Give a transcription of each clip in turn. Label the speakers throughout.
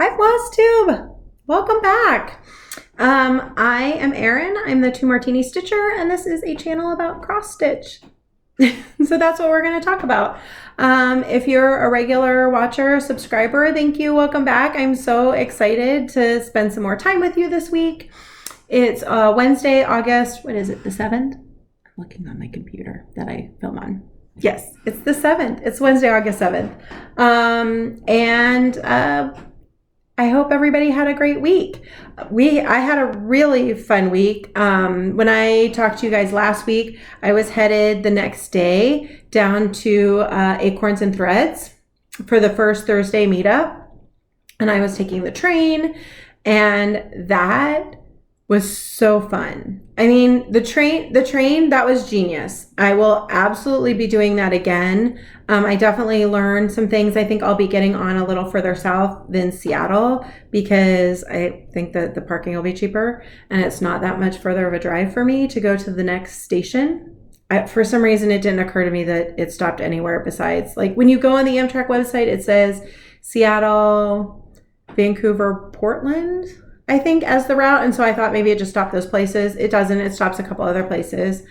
Speaker 1: Hi Flosstube! Welcome back. I am Erin. I'm the 2 Martini Stitcher, and this is a channel about cross stitch. So that's what we're going to talk about. If you're a regular watcher, subscriber, thank you. Welcome back. I'm so excited to spend some more time with you this week. It's Wednesday, August, what is it, the 7th? I'm looking on my computer that I film on. Yes, it's the 7th. It's Wednesday, August 7th. I hope everybody had a great week. I had a really fun week. When I talked to you guys last week, I was headed the next day down to Acorns and Threads for the first Thursday meetup. And I was taking the train, and that was so fun. I mean, the train, that was genius. I will absolutely be doing that again. I definitely learned some things. I think I'll be getting on a little further south than Seattle because I think that the parking will be cheaper and it's not that much further of a drive for me to go to the next station. For some reason, it didn't occur to me that it stopped anywhere besides, like when you go on the Amtrak website, it says Seattle, Vancouver, Portland, I think, as the route. And so I thought maybe it just stopped those places. It doesn't. It stops a couple other places.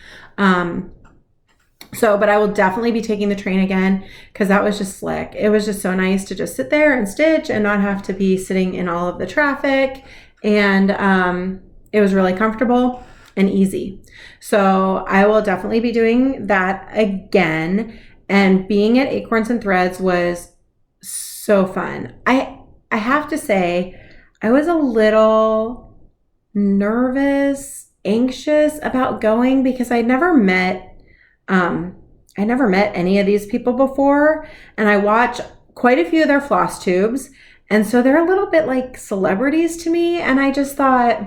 Speaker 1: But I will definitely be taking the train again because that was just slick. It was just so nice to just sit there and stitch and not have to be sitting in all of the traffic. And it was really comfortable and easy. So I will definitely be doing that again. And being at Acorns and Threads was so fun. I have to say, I was a little nervous, anxious about going because I never met any of these people before, and I watch quite a few of their floss tubes, and so they're a little bit like celebrities to me, and I just thought,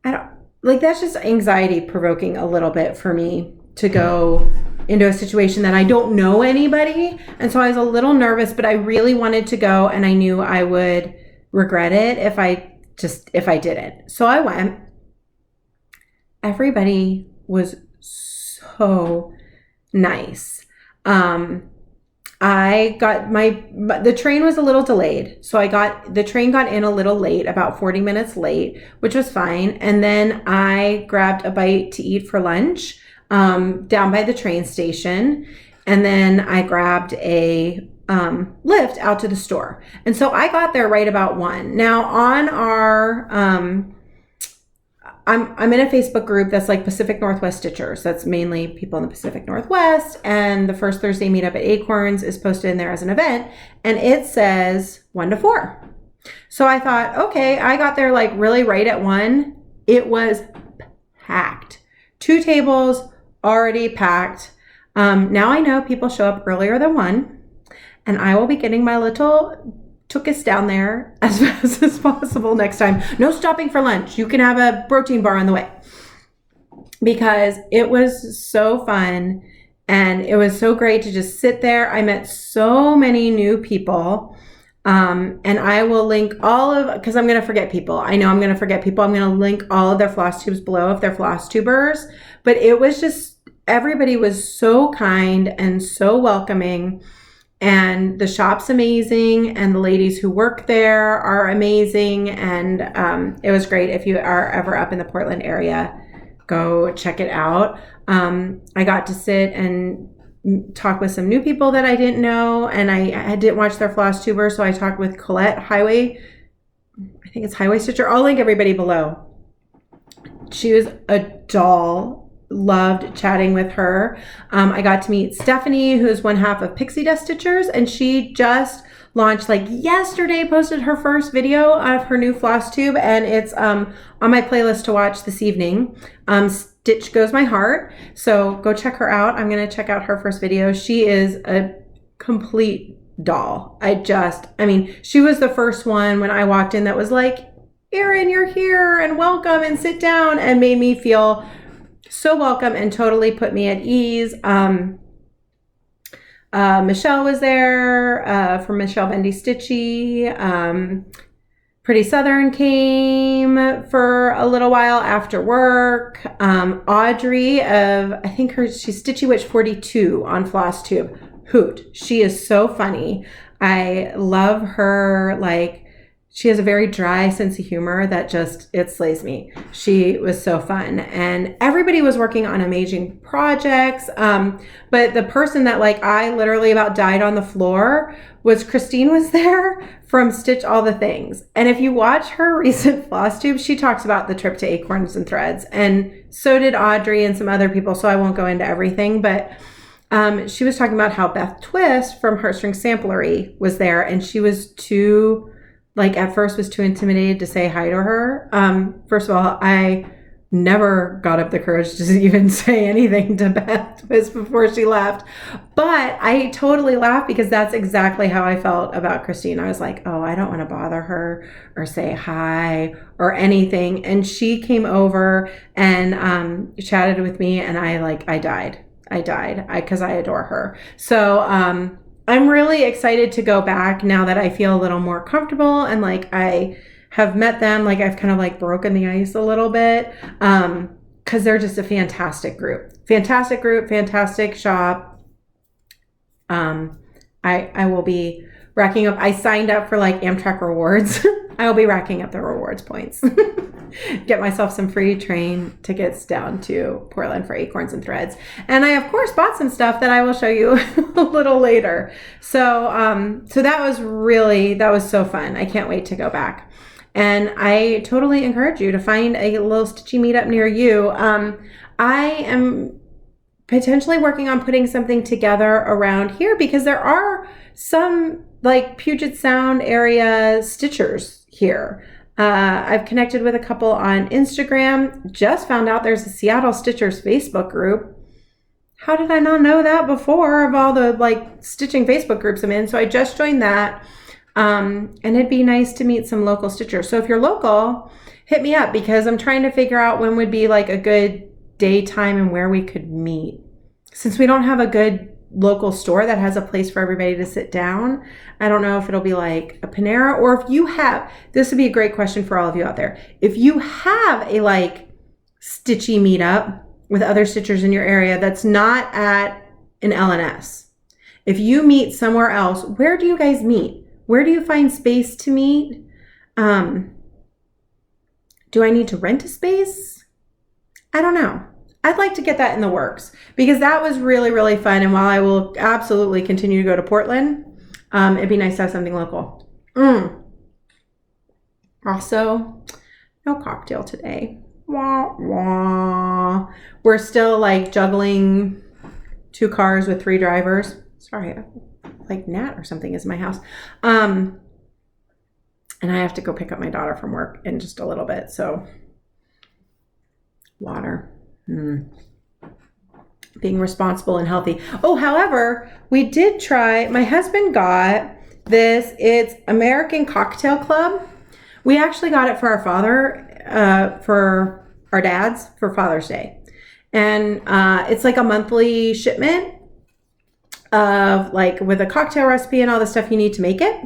Speaker 1: that's just anxiety provoking a little bit for me to go into a situation that I don't know anybody, and so I was a little nervous, but I really wanted to go, and I knew I would regret it if I didn't. So I went. Everybody was so nice. The train was a little delayed. So the train got in a little late, about 40 minutes late, which was fine. And then I grabbed a bite to eat for lunch, down by the train station. And then I grabbed a lift out to the store. And so I got there right about 1. Now on our, I'm in a Facebook group that's like Pacific Northwest Stitchers. That's mainly people in the Pacific Northwest. And the first Thursday meetup at Acorns is posted in there as an event. And it says 1 to 4. So I thought, okay, I got there like really right at 1. It was packed. 2 tables already packed. Now I know people show up earlier than 1. And I will be getting my little tookus down there as fast as possible next time. No stopping for lunch. You can have a protein bar on the way. Because it was so fun and it was so great to just sit there. I met so many new people. And I will link because I'm going to forget people. I know I'm going to forget people. I'm going to link all of their floss tubes below if they're floss tubers. But it was just, everybody was so kind and so welcoming. And the shop's amazing, and the ladies who work there are amazing, and it was great. If you are ever up in the Portland area, go check it out. I got to sit and talk with some new people that I didn't know, and I didn't watch their floss tuber, so I talked with Colette Highway Stitcher. I'll link everybody below. She was a doll. Loved chatting with her. I got to meet Stephanie, who's one half of Pixie Dust Stitchers, and she just launched like yesterday, posted her first video of her new floss tube, and it's on my playlist to watch this evening. Stitch Goes My Heart. So go check her out. I'm going to check out her first video. She is a complete doll. She was the first one when I walked in that was like, Erin, you're here and welcome and sit down, and made me feel so welcome and totally put me at ease. Michelle was there from Michelle Bendy Stitchy. Pretty Southern came for a little while after work. Audrey she's Stitchy Witch 42 on Flosstube. Hoot. She is so funny. I love her, like, She has a very dry sense of humor that just, it slays me. She was so fun. And everybody was working on amazing projects. But the person that like, I literally about died on the floor was Christine was there from Stitch All the Things. And if you watch her recent Flosstube, she talks about the trip to Acorns and Threads. And so did Audrey and some other people. So I won't go into everything, but she was talking about how Beth Twist from Heartstring Samplery was there. And she was at first was too intimidated to say hi to her. First of all, I never got up the courage to even say anything to Beth Twist before she left. But I totally laughed because that's exactly how I felt about Christine. I was like, oh, I don't want to bother her or say hi or anything. And she came over and chatted with me, and I died because I adore her. So, I'm really excited to go back now that I feel a little more comfortable and like I have met them. Like I've kind of like broken the ice a little bit because they're just a fantastic group, fantastic shop. I will be racking up. I signed up for like Amtrak rewards. I will be racking up the rewards points. Get myself some free train tickets down to Portland for Acorns and Threads. And I, of course, bought some stuff that I will show you a little later. So that was so fun. I can't wait to go back. And I totally encourage you to find a little Stitchy meetup near you. I am potentially working on putting something together around here because there are some like Puget Sound area stitchers here. I've connected with a couple on Instagram. Just found out there's a Seattle Stitchers Facebook group. How did I not know that before of all the like stitching Facebook groups I'm in? So I just joined that. And it'd be nice to meet some local stitchers. So if you're local, hit me up because I'm trying to figure out when would be like a good daytime and where we could meet. Since we don't have a good local store that has a place for everybody to sit down, I don't know if it'll be like a Panera, or if you have, this would be a great question for all of you out there. If you have a like Stitchy meetup with other stitchers in your area that's not at an LNS, if you meet somewhere else, where do you guys meet? Where do you find space to meet? Do I need to rent a space? I don't know. I'd like to get that in the works because that was really, really fun. And while I will absolutely continue to go to Portland, it'd be nice to have something local. Also, no cocktail today. Wah, wah. We're still like juggling 2 cars with 3 drivers. Sorry, like Nat or something is in my house. And I have to go pick up my daughter from work in just a little bit. So water. Being responsible and healthy. Oh, however, we did try, my husband got this. It's American Cocktail Club. We actually got it for our father, for our dads for Father's Day. And it's like a monthly shipment of like with a cocktail recipe and all the stuff you need to make it.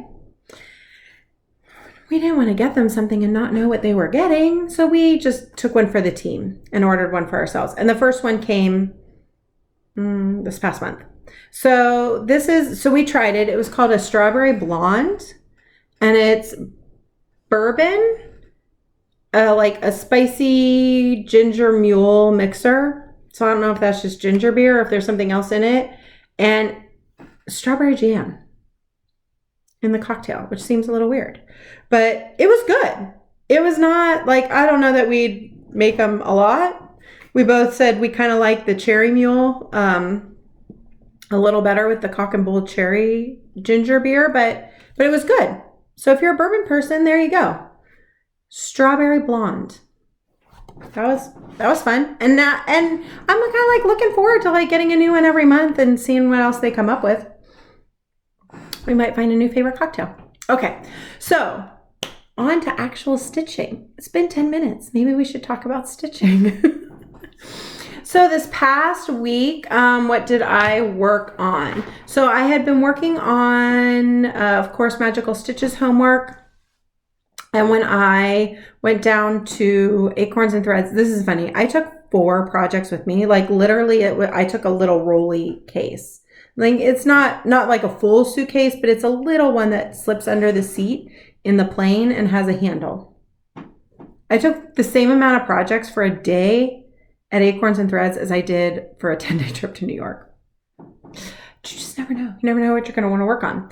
Speaker 1: We didn't want to get them something and not know what they were getting. So we just took one for the team and ordered one for ourselves. And the first one came this past month. So we tried it. It was called a Strawberry Blonde, and it's bourbon, like a spicy ginger mule mixer. So I don't know if that's just ginger beer or if there's something else in it, and strawberry jam in the cocktail, which seems a little weird, but it was good. It was not like, I don't know that we'd make them a lot. We both said we kind of like the cherry mule a little better with the cock and bull cherry ginger beer, but it was good. So if you're a bourbon person, there you go. Strawberry Blonde. That was fun. And I'm kind of like looking forward to like getting a new one every month and seeing what else they come up with. We might find a new favorite cocktail. Okay, so on to actual stitching. It's been 10 minutes. Maybe we should talk about stitching. So this past week, what did I work on? So I had been working on, of course, Magical Stitches homework. And when I went down to Acorns and Threads, this is funny. I took 4 projects with me. Like literally, I took a little rolly case. Like it's not like a full suitcase, but it's a little one that slips under the seat in the plane and has a handle. I took the same amount of projects for a day at Acorns and Threads as I did for a 10-day trip to New York. You just never know. You never know what you're going to want to work on.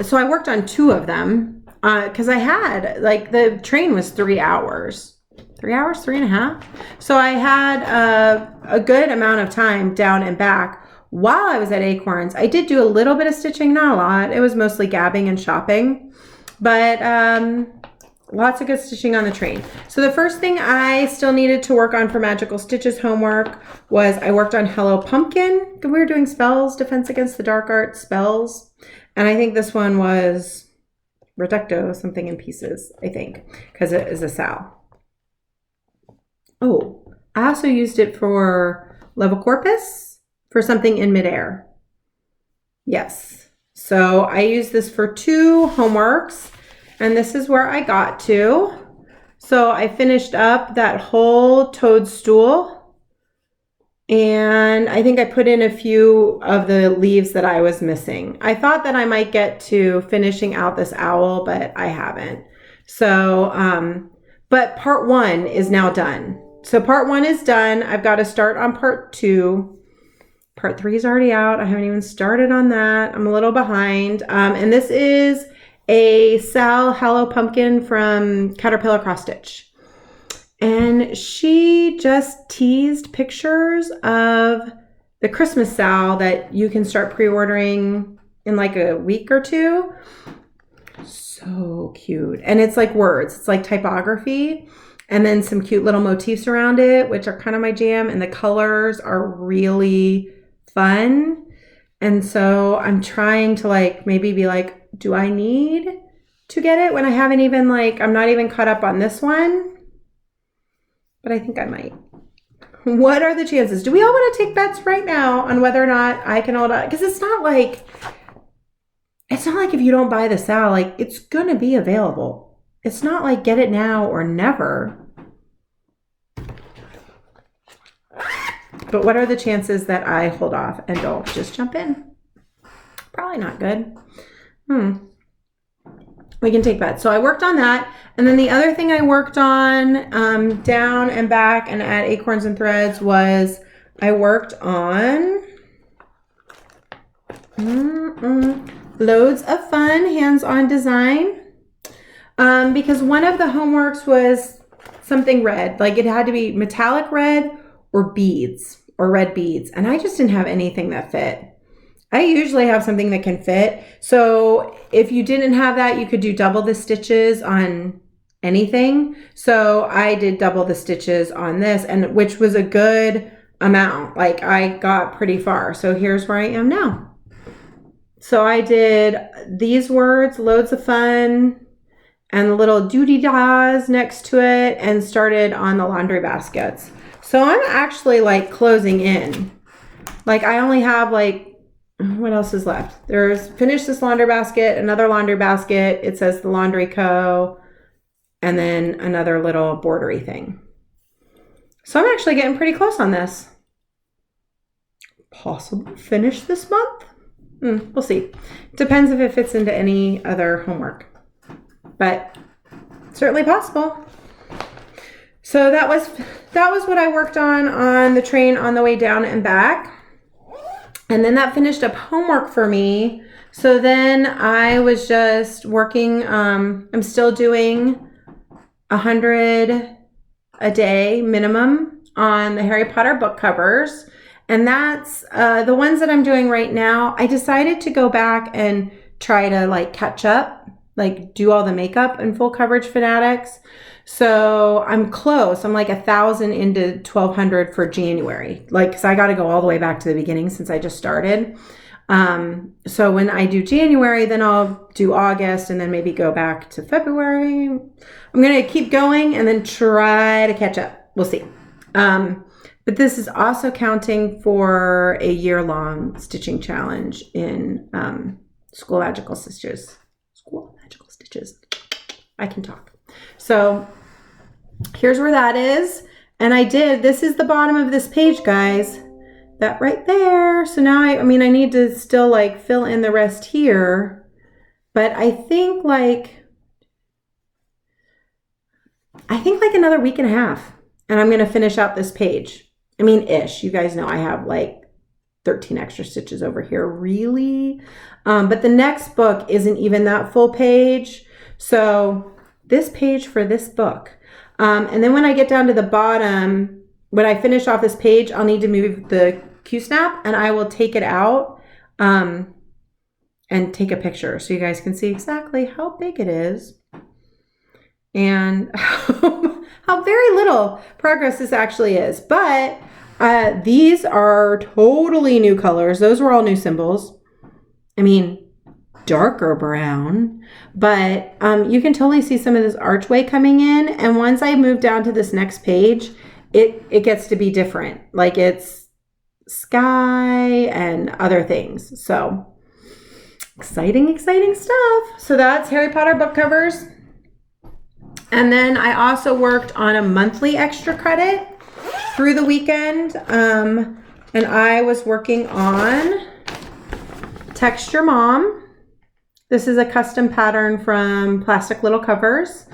Speaker 1: So I worked on 2 of them because I had, like, the train was 3 hours. 3 hours, 3.5. So I had a good amount of time down and back while I was at Acorns. I did do a little bit of stitching, not a lot. It was mostly gabbing and shopping, but lots of good stitching on the train. So the first thing I still needed to work on for Magical Stitches homework was I worked on Hello Pumpkin. We were doing spells, Defense Against the Dark Arts spells. And I think this one was Reducto, something in pieces, I think, because it is a Sal. Oh, I also used it for Levicorpus for something in midair. Yes. So I used this for 2 homeworks, and this is where I got to. So I finished up that whole toadstool, and I think I put in a few of the leaves that I was missing. I thought that I might get to finishing out this owl, but I haven't. So, but part 1 is now done. So part 1 is done. I've got to start on part 2. Part 3 is already out. I haven't even started on that. I'm a little behind. And this is a Sal Hello Pumpkin from Caterpillar Cross Stitch. And she just teased pictures of the Christmas Sal that you can start pre-ordering in like a week or 2. So cute. And it's like words. It's like typography. And then some cute little motifs around it, which are kind of my jam. And the colors are really fun. And so I'm trying to like maybe be like, do I need to get it when I haven't even I'm not even caught up on this one? But I think I might. What are the chances? Do we all want to take bets right now on whether or not I can hold on? Because it's not like if you don't buy the Sal, like it's going to be available. It's not like get it now or never. But what are the chances that I hold off and don't just jump in? Probably not good. We can take bets. So I worked on that. And then the other thing I worked on down and back and at Acorns and Threads was I worked on loads of fun hands-on design. Because one of the homeworks was something red. Like it had to be metallic red or beads or red beads. And I just didn't have anything that fit. I usually have something that can fit. So if you didn't have that, you could do double the stitches on anything. So I did double the stitches on this, and which was a good amount. Like I got pretty far. So here's where I am now. So I did these words, loads of fun, and the little doody-dahs next to it, and started on the laundry baskets. So I'm actually like closing in. Like I only have what else is left? There's finish this laundry basket, another laundry basket. It says the Laundry Co. And then another little bordery thing. So I'm actually getting pretty close on this. Possible finish this month? We'll see. Depends if it fits into any other homework. But certainly possible. So that was what I worked on the train on the way down and back. And then that finished up homework for me. So then I was just working, I'm still doing 100 a day minimum on the Harry Potter book covers. And that's the ones that I'm doing right now. I decided to go back and try to catch up, do all the makeup and full coverage fanatics. So I'm close. I'm 1,000 into 1,200 for January. Because I got to go all the way back to the beginning since I just started. So when I do January, then I'll do August and then maybe go back to February. I'm going to keep going and then try to catch up. We'll see. But this is also counting for a year-long stitching challenge in School Magical Stitches. School Magical Stitches. I can talk. So here's where that is. And this is the bottom of this page, guys. that right there. So now I mean, I need to still like fill in the rest here, but I think like another week and a half, and I'm going to finish out this page. I mean, ish. You guys know I have like 13 extra stitches over here, really. But the next book isn't even that full page. So this page for this book. And then when I get down to the bottom, when I finish off this page, I'll need to move the Q-snap, and I will take it out and take a picture so you guys can see exactly how big it is and how very little progress this actually is. But these are totally new colors. Those were all new symbols. I mean, darker brown, but you can totally see some of this archway coming in. And once I move down to this next page, it gets to be different. Like it's sky and other things. So exciting, exciting stuff. So that's Harry Potter book covers. And then I also worked on a monthly extra credit through the weekend. And I was working on Texture Mom. This is a custom pattern from Plastic Little Covers.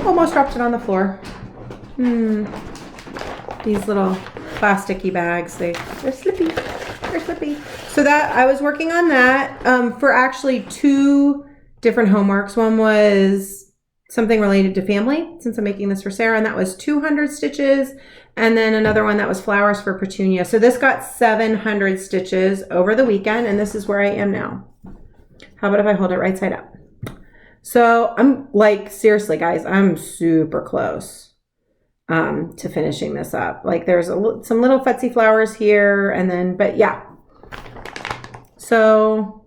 Speaker 1: Almost dropped it on the floor. These little plasticky bags, they're slippy. They're slippy. So that I was working on that for actually 2 different homeworks. One was something related to family, since I'm making this for Sarah, and that was 200 stitches. And then another one that was flowers for Petunia. So this got 700 stitches over the weekend, and this is where I am now. How about if I hold it right side up? So I'm like, seriously guys, I'm super close to finishing this up. Like there's some little futsy flowers here, and then, but yeah. So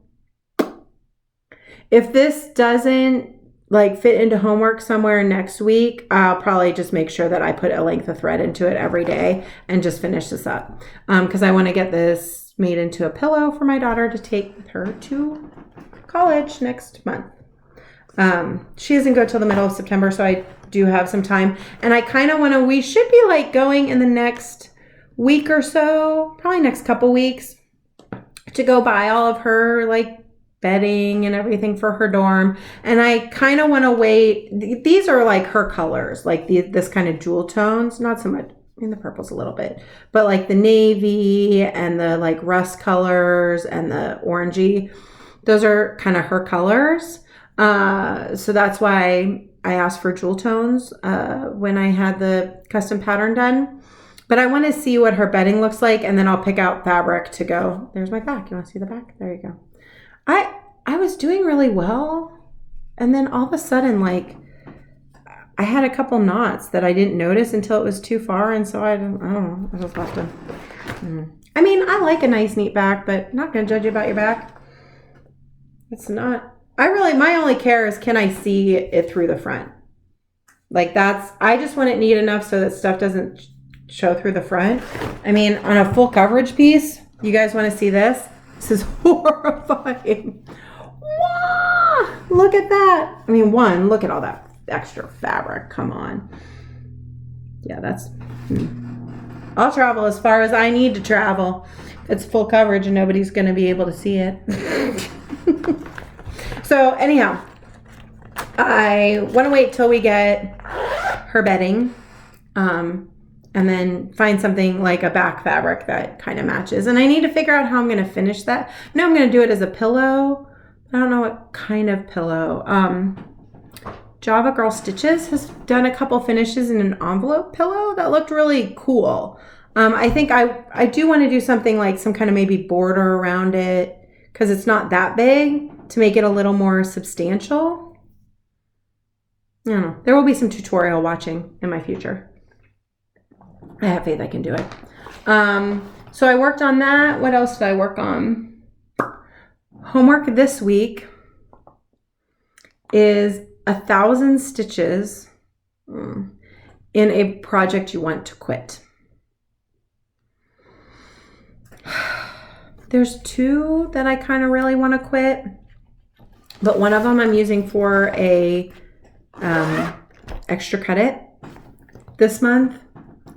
Speaker 1: if this doesn't like fit into homework somewhere next week, I'll probably just make sure that I put a length of thread into it every day and just finish this up. Because I want to get this made into a pillow for my daughter to take with her to college next month. She doesn't go till the middle of September, so I do have some time. And I kind of want to, we should be like going in the next week or so, probably next couple weeks, to go buy all of her like bedding and everything for her dorm. And I kind of want to wait. These are like her colors, like this kind of jewel tones, not so much. I mean, the purple's a little bit, but like the navy and the like rust colors and the orangey, those are kind of her colors. So that's why I asked for jewel tones when I had the custom pattern done. But I want to see what her bedding looks like, and then I'll pick out fabric to go. There's my back. You want to see the back? There you go. I was doing really well, and then all of a sudden, like, I had a couple knots that I didn't notice until it was too far, and so I don't know. I just left them. I mean, I like a nice, neat back, but I'm not going to judge you about your back. It's not. My only care is, can I see it through the front? Like I just want it neat enough so that stuff doesn't show through the front. I mean, on a full coverage piece, you guys want to see this? This is horrifying. Wow, look at that. I mean, look at all that extra fabric. Come on. Yeah, I'll travel as far as I need to travel. It's full coverage and nobody's going to be able to see it. So anyhow, I want to wait till we get her bedding. And then find something like a back fabric that kind of matches. And I need to figure out how I'm going to finish that. I know I'm going to do it as a pillow. I don't know what kind of pillow. Java Girl Stitches has done a couple finishes in an envelope pillow that looked really cool. I think I do want to do something like some kind of maybe border around it, because it's not that big, to make it a little more substantial. I don't know. There will be some tutorial watching in my future. I have faith I can do it. So I worked on that. What else did I work on? Homework this week is 1,000 stitches in a project you want to quit. There's 2 that I kind of really want to quit, but one of them I'm using for a extra credit this month.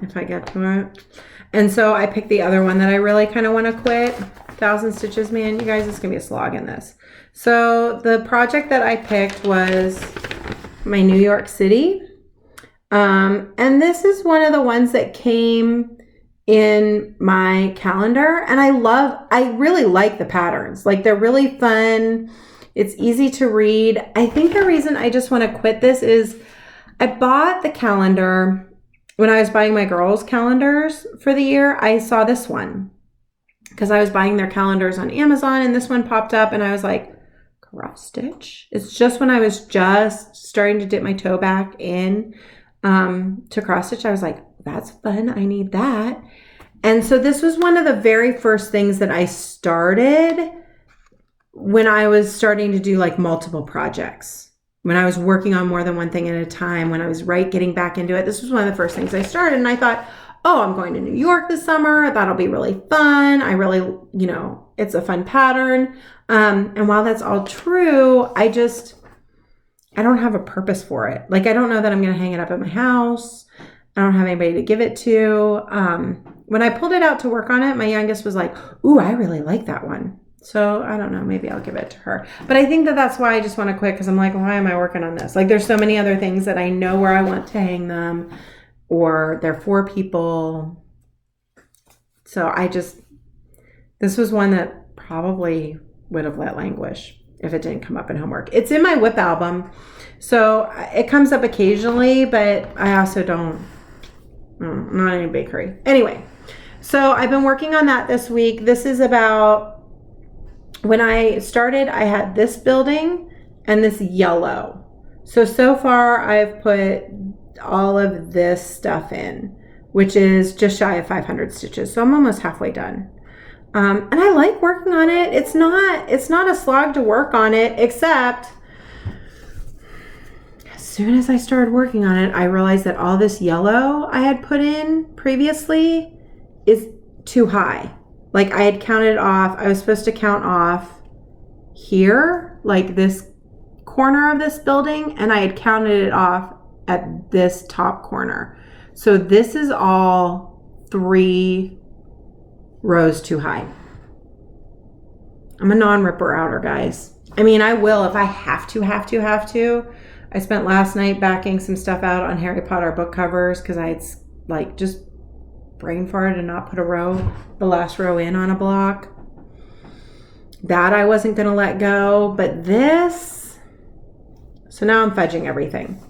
Speaker 1: if I get to it. And so I picked the other one that I really kind of want to quit. 1,000 Stitches, man. You guys, it's going to be a slog in this. So the project that I picked was my New York City. And this is one of the ones that came in my calendar. And I really like the patterns. Like, they're really fun. It's easy to read. I think the reason I just want to quit this is I bought the calendar when I was buying my girls' calendars for the year. I saw this one because I was buying their calendars on Amazon, and this one popped up, and I was like, cross stitch? It's just when I was just starting to dip my toe back in to cross stitch. I was like, that's fun. I need that. And so this was one of the very first things that I started when I was starting to do like multiple projects. When I was working on more than one thing at a time, when I was getting back into it, this was one of the first things I started. And I thought, oh, I'm going to New York this summer. That'll be really fun. I really, it's a fun pattern. And while that's all true, I don't have a purpose for it. Like, I don't know that I'm going to hang it up at my house. I don't have anybody to give it to. When I pulled it out to work on it, my youngest was like, ooh, I really like that one. So I don't know, maybe I'll give it to her. But I think that that's why I just want to quit, because I'm like, why am I working on this? Like, there's so many other things that I know where I want to hang them, or they're for people. So this was one that probably would have let languish if it didn't come up in homework. It's in my WIP album. So it comes up occasionally, but I also I'm not in a bakery. Anyway, so I've been working on that this week. This is about, when I started, I had this building and this yellow. So far I've put all of this stuff in, which is just shy of 500 stitches. So I'm almost halfway done. And I like working on it. It's not a slog to work on it, except as soon as I started working on it, I realized that all this yellow I had put in previously is too high. Like, I had counted off, I was supposed to count off here, like this corner of this building, and I had counted it off at this top corner. So this is all 3 rows too high. I'm a non-ripper outer, guys. I mean, I will if I have to. I spent last night backing some stuff out on Harry Potter book covers because I had like just brain farted and not put the last row in on a block. That I wasn't going to let go, but this, so now I'm fudging everything.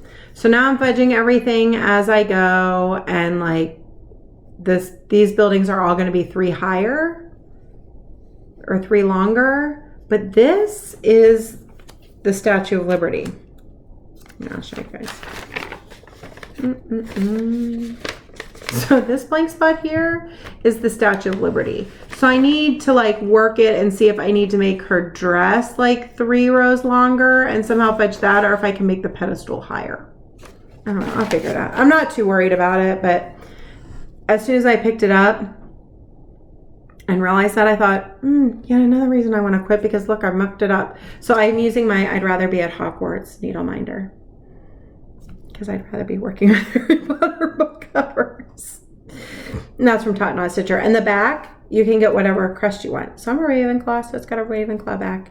Speaker 1: As I go, and like these buildings are all going to be 3 higher or 3 longer, but this is the Statue of Liberty. I'll show you guys. So this blank spot here is the Statue of Liberty. So I need to like work it and see if I need to make her dress like 3 rows longer and somehow fetch that, or if I can make the pedestal higher. I don't know. I'll figure it out. I'm not too worried about it, but as soon as I picked it up and realized that, I thought, yet another reason I want to quit, because look, I've mucked it up. So I'm using my I'd Rather Be at Hogwarts Needleminder, because I'd rather be working on Harry Potter book covers. And that's from TopKnotStitcher. And the back, you can get whatever crest you want. So I'm a Ravenclaw, so it's got a Ravenclaw back.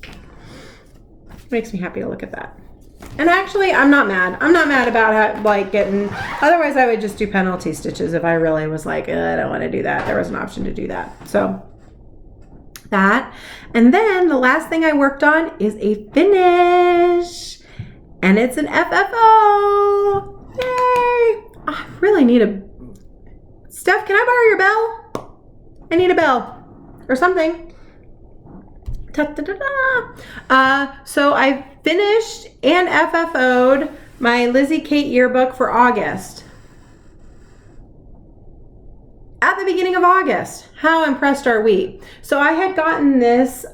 Speaker 1: It makes me happy to look at that. And actually, I'm not mad. I'm not mad about getting, otherwise I would just do penalty stitches if I really was like, I don't want to do that. There was an option to do that. So that. And then the last thing I worked on is a finish. And it's an FFO. Yay. I really need Steph, can I borrow your bell? I need a bell or something. So I finished and FFO'd my Lizzie Kate yearbook for August. At the beginning of August. How impressed are we? So I had gotten this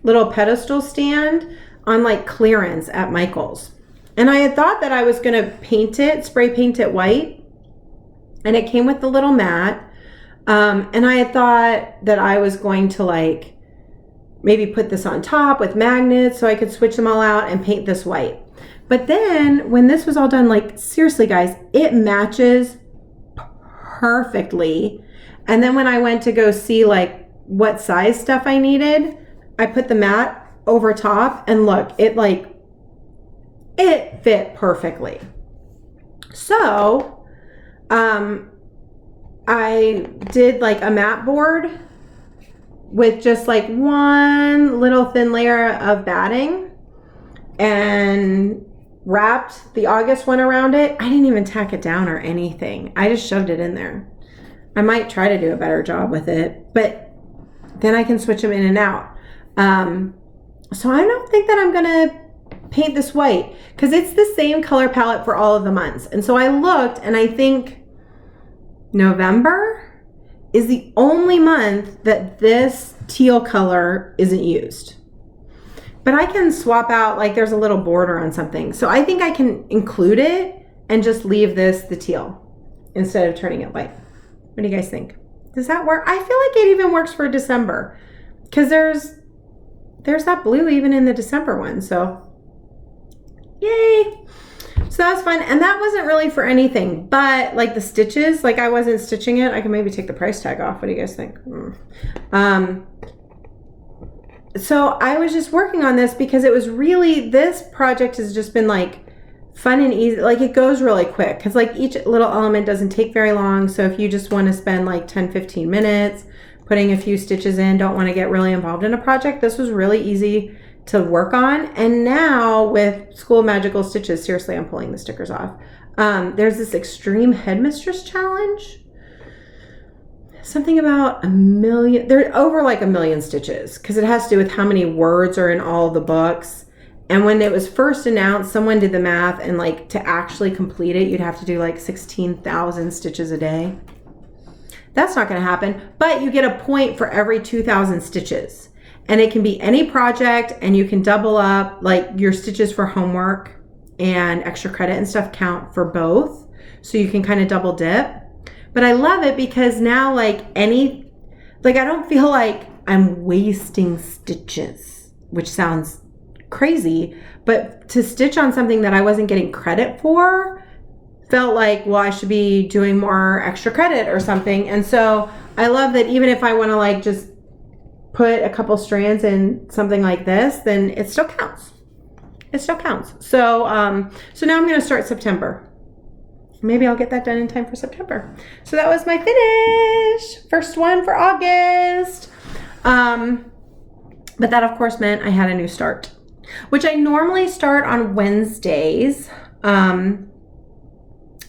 Speaker 1: little pedestal stand on like clearance at Michael's. And I had thought that I was going to spray paint it white. And it came with the little mat. And I had thought that I was going to like maybe put this on top with magnets so I could switch them all out and paint this white. But then when this was all done, like seriously guys, it matches perfectly. And then when I went to go see like what size stuff I needed, I put the mat over top and look, it fit perfectly. So I did like a mat board with just like one little thin layer of batting and wrapped the August one around it. I didn't even tack it down or anything. I just shoved it in there. I might try to do a better job with it, but then I can switch them in and out. So I don't think that I'm gonna paint this white because it's the same color palette for all of the months. And so I looked and I think November is the only month that this teal color isn't used. But I can swap out, like there's a little border on something. So I think I can include it and just leave this the teal instead of turning it white. What do you guys think? Does that work? I feel like it even works for December because there's that blue even in the December one. So yay. So that was fun. And that wasn't really for anything, but like the stitches, like I wasn't stitching it. I can maybe take the price tag off. What do you guys think? So I was just working on this because it was really, this project has just been like fun and easy. Like it goes really quick because like each little element doesn't take very long. So if you just want to spend like 10-15 minutes putting a few stitches in, don't want to get really involved in a project, this was really easy to work on. And now with School of Magical Stitches, seriously, I'm pulling the stickers off. There's this Extreme Headmistress Challenge. Something about 1 million, they're over like 1 million stitches because it has to do with how many words are in all the books. And when it was first announced, someone did the math and like to actually complete it, you'd have to do like 16,000 stitches a day. That's not going to happen, but you get a point for every 2,000 stitches. And it can be any project and you can double up, like your stitches for homework and extra credit and stuff count for both. So you can kind of double dip. But I love it because now like I don't feel like I'm wasting stitches, which sounds crazy, but to stitch on something that I wasn't getting credit for felt like, well, I should be doing more extra credit or something. And so I love that even if I want to like just put a couple strands in something like this, then it still counts. It still counts. So, so now I'm going to start September. Maybe I'll get that done in time for September. So that was my finish. First one for August. But that of course meant I had a new start, which I normally start on Wednesdays.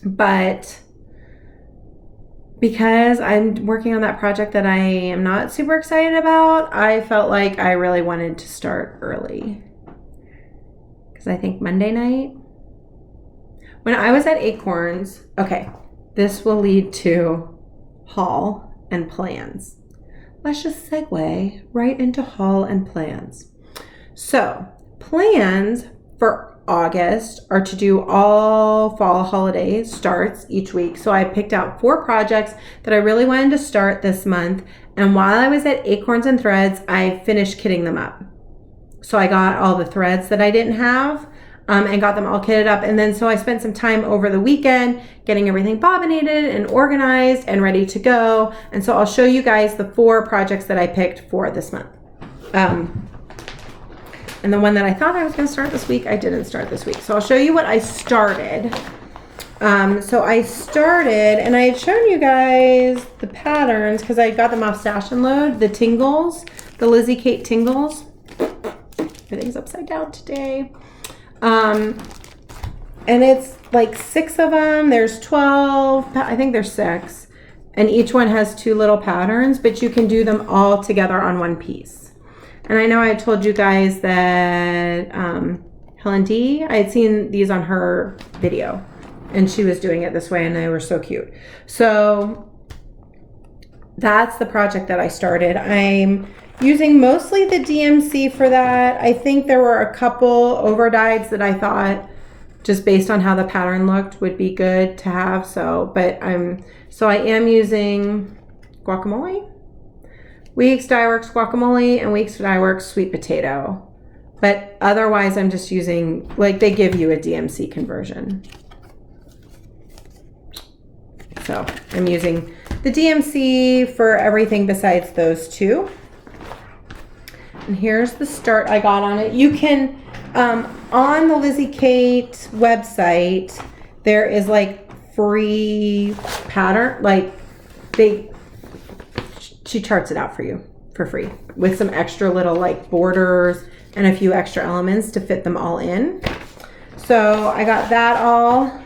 Speaker 1: But because I'm working on that project that I am not super excited about, I felt like I really wanted to start early. Because I think Monday night, when I was at Acorns, okay, this will lead to haul and plans. Let's just segue right into haul and plans. So plans for August are to do all fall holiday starts each week. So I picked out 4 projects that I really wanted to start this month. And while I was at Acorns and Threads, I finished kitting them up. So I got all the threads that I didn't have and got them all kitted up. And then so I spent some time over the weekend getting everything bobbinated and organized and ready to go. And so I'll show you guys the 4 projects that I picked for this month. And the one that I thought I was going to start this week, I didn't start this week. So I'll show you what I started. So I started, and I had shown you guys the patterns because I got them off Stash and Load, the Tingles, the Lizzie Kate Tingles. Everything's upside down today. And it's like 6 of them. There's 12, I think there's 6. And each one has 2 little patterns, but you can do them all together on one piece. And I know I told you guys that Helen D, I had seen these on her video and she was doing it this way and they were so cute. So that's the project that I started. I'm using mostly the DMC for that. I think there were a couple overdyes that I thought just based on how the pattern looked would be good to have. So, but I am using Guacamole. Weeks Dye Works Guacamole and Weeks Dye Works Sweet Potato. But otherwise, I'm just using, like, they give you a DMC conversion. So I'm using the DMC for everything besides those two. And here's the start I got on it. You can, on the Lizzie Kate website, there is like free pattern, like she charts it out for you for free with some extra little like borders and a few extra elements to fit them all in. So I got that all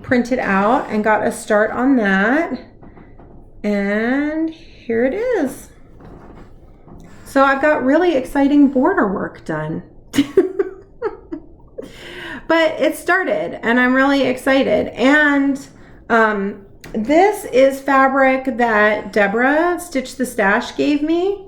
Speaker 1: printed out and got a start on that. And here it is. So I've got really exciting border work done. But it started and I'm really excited. And this is fabric that Deborah Stitch the Stash gave me.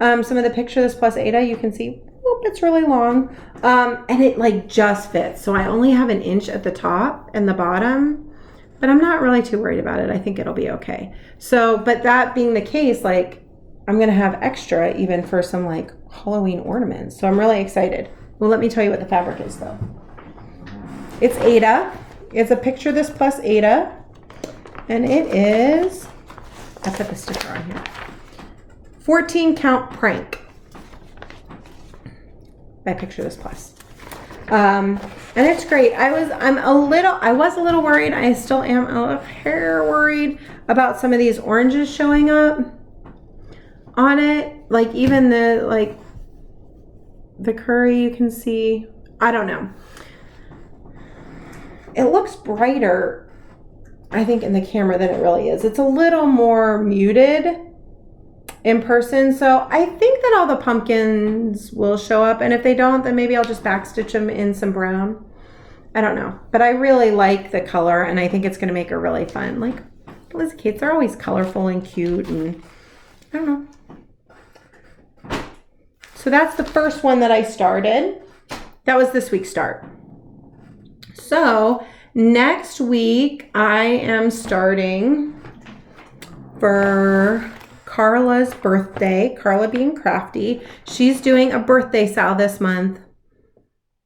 Speaker 1: Some of the picture of this plus Aida, you can see, whoop, it's really long. And it like just fits. So I only have 1 inch at the top and the bottom, but I'm not really too worried about it. I think it'll be okay. So, but that being the case, like I'm gonna have extra even for some like Halloween ornaments. So I'm really excited. Well, let me tell you what the fabric is though. It's Aida. It's a picture of this plus Aida. And it is, I put the sticker on here, 14 count prank by Picture This Plus. And it's great. I was a little worried. I still am a little hair worried about some of these oranges showing up on it. Like even the curry you can see. I don't know. It looks brighter, I think, in the camera than it really is. It's a little more muted in person. So I think that all the pumpkins will show up. And if they don't, then maybe I'll just backstitch them in some brown. I don't know. But I really like the color and I think it's going to make her really fun. Like Lizzie Kate's are always colorful and cute and I don't know. So that's the first one that I started. That was this week's start. So next week I am starting for Karla's birthday, KarlaBeingCrafty. She's doing a birthday sale this month.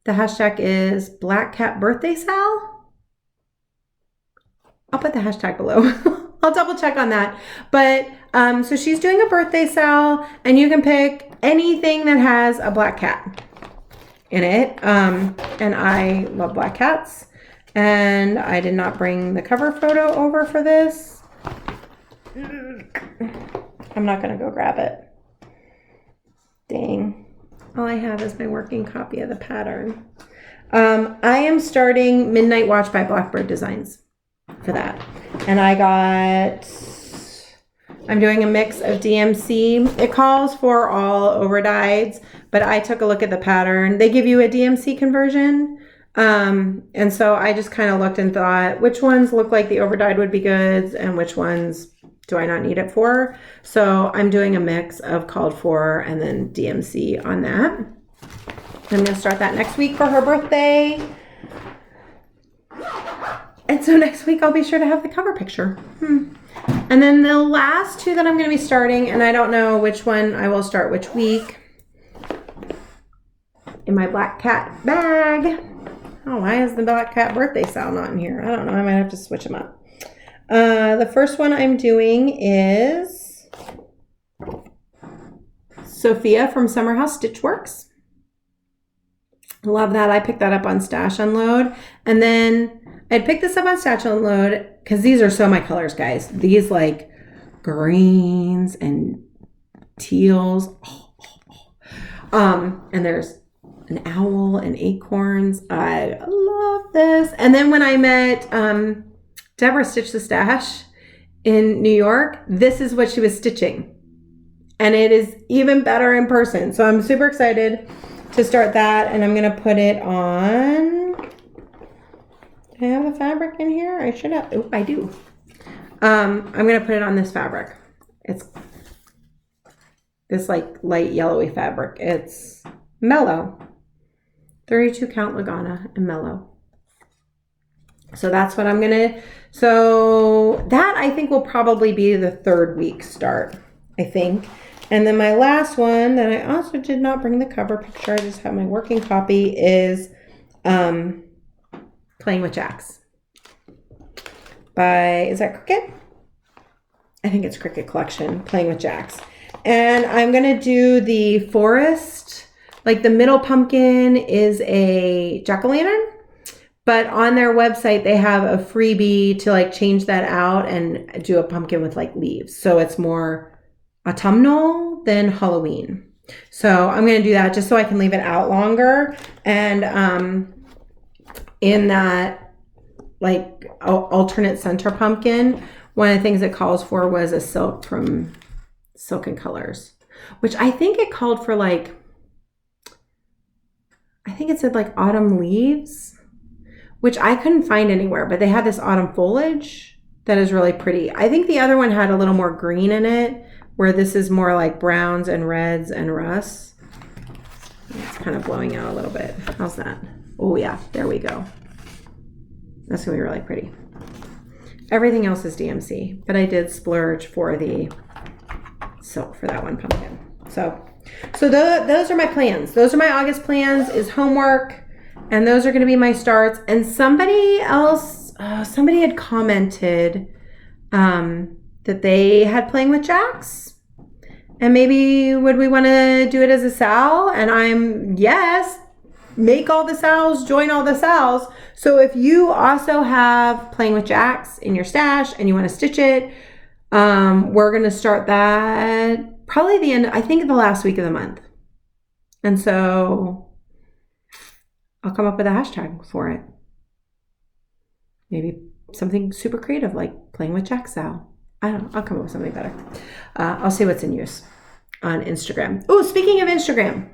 Speaker 1: The hashtag is Black Cat Birthday Sale. I'll put the hashtag below. I'll double check on that. But so she's doing a birthday sale and you can pick anything that has a black cat in it. And I love black cats. And I did not bring the cover photo over for this. I'm not going to go grab it. Dang. All I have is my working copy of the pattern. I am starting Midnight Watch by Blackbird Designs for that. And I'm doing a mix of DMC. It calls for all overdyes, but I took a look at the pattern. They give you a DMC conversion. And so I just kind of looked and thought, which ones look like the overdyed would be good and which ones do I not need it for? So I'm doing a mix of called for and then DMC on that. I'm going to start that next week for her birthday. And so next week I'll be sure to have the cover picture. And then the last two that I'm going to be starting, and I don't know which one I will start which week, in my black cat bag. Oh, why is the black cat birthday sale not in here? I don't know. I might have to switch them up. The first one I'm doing is Sophia from Summer House Stitchworks. Love that. I picked that up on Stash Unload. And then I'd picked this up on Stash Unload because these are so my colors, guys. These like greens and teals. And there's an owl and acorns. I love this. And then when I met Deborah Stitch the Stash in New York, this is what she was stitching. And it is even better in person. So I'm super excited to start that. And I'm going to put it on. Do I have the fabric in here? I should have. Oh, I do. I'm going to put it on this fabric. It's this like light yellowy fabric. It's mellow. 32 count Lagana and mellow. So that's what I'm gonna, so that I think will probably be the third week start, I think. And then my last one that I also did not bring the cover picture, I just have my working copy, is Playing with Jacks by, is that Cricket? I think it's Cricket Collection, Playing with Jacks. And I'm going to do the forest, like the middle pumpkin is a jack-o'-lantern, but on their website, they have a freebie to like change that out and do a pumpkin with like leaves. So it's more autumnal than Halloween. So I'm going to do that just so I can leave it out longer. And in that like alternate center pumpkin, one of the things it calls for was a silk from Silken Colors, which I think it called for like, I think it said like autumn leaves, which I couldn't find anywhere, but they had this autumn foliage that is really pretty. I think the other one had a little more green in it, where this is more like browns and reds and rusts. It's kind of blowing out a little bit. How's that? Oh yeah, there we go. That's gonna be really pretty. Everything else is DMC, but I did splurge for the silk for that one pumpkin. So those are my plans. Those are my August plans, is homework, and those are going to be my starts. And somebody else, somebody had commented that they had Playing with Jacks, and maybe would we want to do it as a SAL? And I'm, yes, make all the SALs, join all the SALs. So if you also have Playing with Jacks in your stash and you want to stitch it, we're going to start that probably the end, I think the last week of the month. And so I'll come up with a hashtag for it. Maybe something super creative like Playing with Jack Sal. I don't know. I'll come up with something better. I'll see what's in use on Instagram. Oh, speaking of Instagram,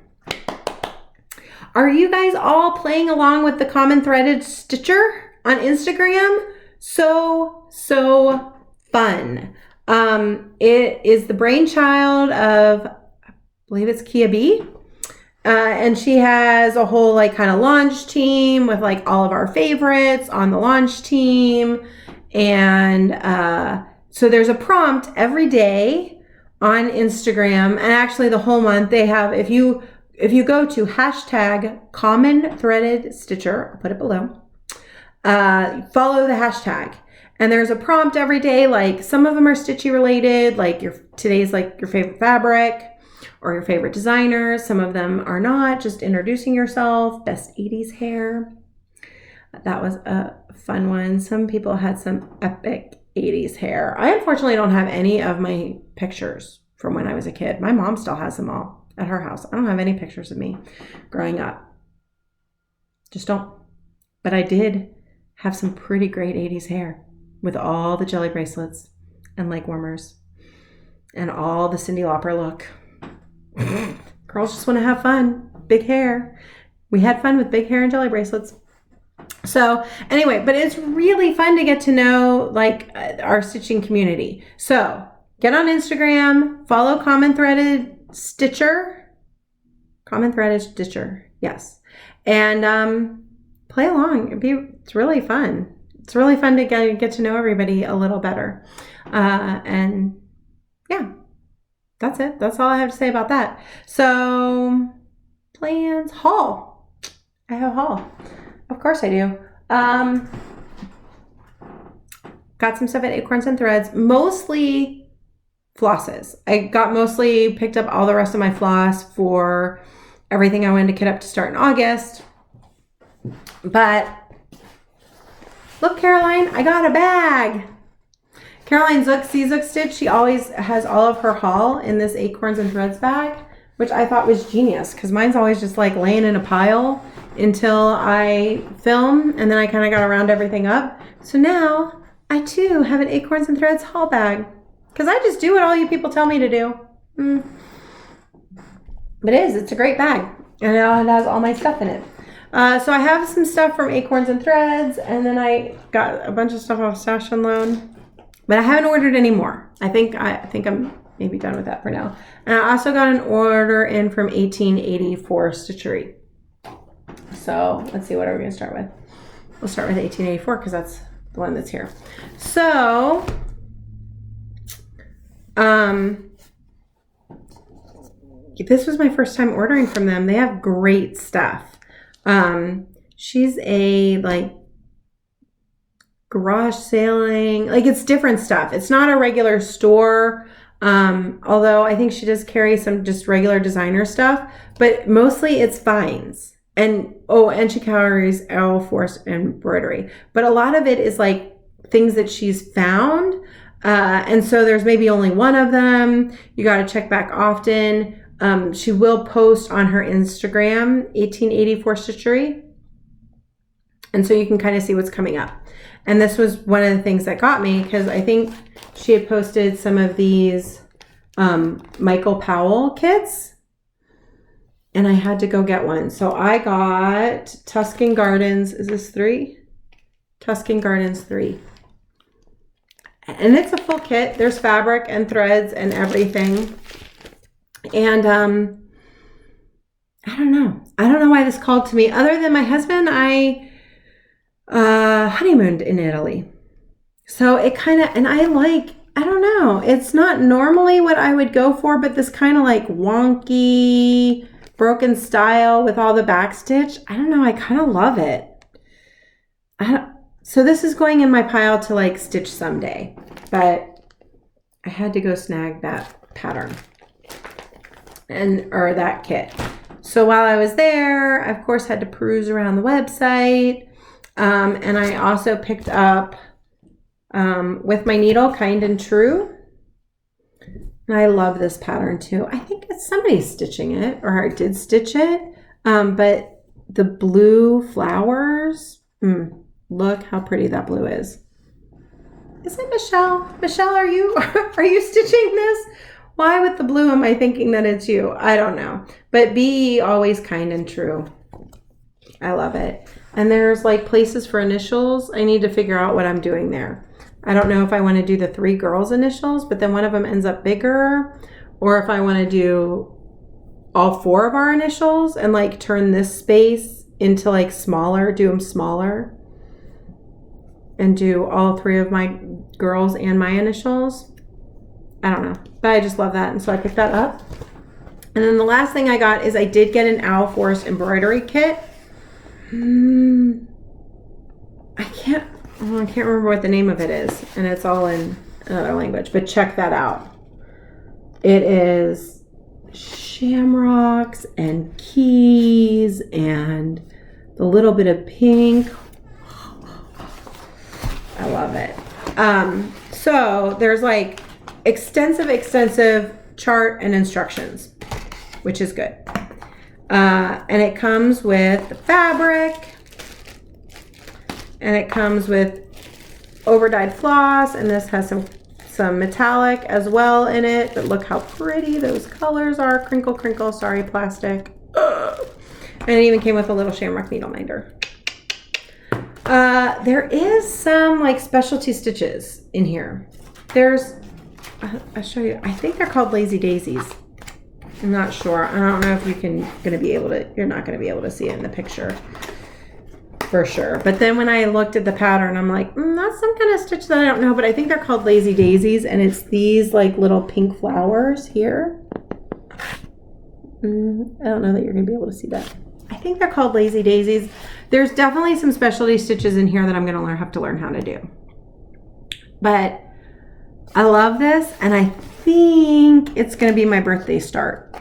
Speaker 1: are you guys all playing along with the Common Threaded Stitcher on Instagram? So fun. It is the brainchild of, I believe it's Kia B. And she has a whole like kind of launch team with like all of our favorites on the launch team. And so there's a prompt every day on Instagram, and actually the whole month they have, if you go to hashtag Common Threaded Stitcher, I'll put it below, follow the hashtag. And there's a prompt every day, like some of them are Stitchy related, like today's like your favorite fabric or your favorite designer. Some of them are not, just introducing yourself, best 80s hair. That was a fun one. Some people had some epic 80s hair. I unfortunately don't have any of my pictures from when I was a kid. My mom still has them all at her house. I don't have any pictures of me growing up. Just don't. But I did have some pretty great 80s hair with all the jelly bracelets and leg warmers and all the Cyndi Lauper look. Girls just want to have fun. Big hair. We had fun with big hair and jelly bracelets. So anyway, but it's really fun to get to know like our stitching community. So get on Instagram, follow Common Threaded Stitcher. Common Threaded Stitcher, yes. And play along. It's really fun. It's really fun to get to know everybody a little better. And yeah, that's it. That's all I have to say about that. So plans, haul. I have a haul. Of course I do. Got some stuff at Acorns and Threads, mostly flosses. I picked up all the rest of my floss for everything I wanted to kit up to start in August. But look, Caroline, I got a bag. Caroline Zook, Zook Stitch, she always has all of her haul in this Acorns and Threads bag, which I thought was genius because mine's always just like laying in a pile until I film, and then I kind of got to round everything up. So now I too have an Acorns and Threads haul bag because I just do what all you people tell me to do. But it's a great bag, and it has all my stuff in it. So I have some stuff from Acorns and Threads, and then I got a bunch of stuff off Stash and Loan, but I haven't ordered any more. I think I'm maybe done with that for now. And I also got an order in from 1884 Stitchery. So let's see, what are we going to start with? We'll start with 1884 because that's the one that's here. So this was my first time ordering from them. They have great stuff. She's a like garage sailing, like it's different stuff. It's not a regular store. Although I think she does carry some just regular designer stuff, but mostly it's finds. And she carries owl force embroidery, but a lot of it is like things that she's found. And so there's maybe only one of them. You got to check back often. She will post on her Instagram, 1884 Stitchery. And so you can kind of see what's coming up. And this was one of the things that got me, because I think she had posted some of these Michael Powell kits. And I had to go get one. So I got Tuscan Gardens. Is this 3? Tuscan Gardens 3. And it's a full kit. There's fabric and threads and everything. And I don't know. I don't know why this called to me. Other than my husband, I honeymooned in Italy. So it kind of, and I don't know. It's not normally what I would go for, but this kind of like wonky, broken style with all the backstitch. I don't know. I kind of love it. So this is going in my pile to like stitch someday, but I had to go snag that pattern or that kit. So while I was there, I of course had to peruse around the website. And I also picked up With My Needle, Kind and True. And I love this pattern too. I think it's somebody's stitching it, or I did stitch it. But the blue flowers, look how pretty that blue is. Is it Michelle? Michelle, are you stitching this? Why with the blue am I thinking that it's you? I don't know. But be always kind and true. I love it. And there's like places for initials. I need to figure out what I'm doing there. I don't know if I want to do the 3 girls initials, but then one of them ends up bigger, or if I want to do all 4 of our initials and like turn this space into like smaller, do them smaller, and do all 3 of my girls and my initials. I don't know, but I just love that. And so I picked that up. And then the last thing I got is I did get an Owl Forest embroidery kit. I can't remember what the name of it is, and it's all in another language, but check that out. It is shamrocks and keys and the little bit of pink. I love it. So there's like extensive chart and instructions, which is good. And it comes with the fabric, and it comes with over-dyed floss, and this has some metallic as well in it, but look how pretty those colors are. Crinkle, sorry, plastic. Ugh. And it even came with a little shamrock needle minder. There is some like specialty stitches in here. I'll show you. I think they're called Lazy Daisies. I'm not sure. I don't know if you're not going to be able to see it in the picture for sure. But then when I looked at the pattern, I'm like, that's some kind of stitch that I don't know, but I think they're called Lazy Daisies, and it's these like little pink flowers here. I don't know that you're going to be able to see that. I think they're called Lazy Daisies. There's definitely some specialty stitches in here that I'm going to have to learn how to do. But I love this, and I think it's going to be my birthday start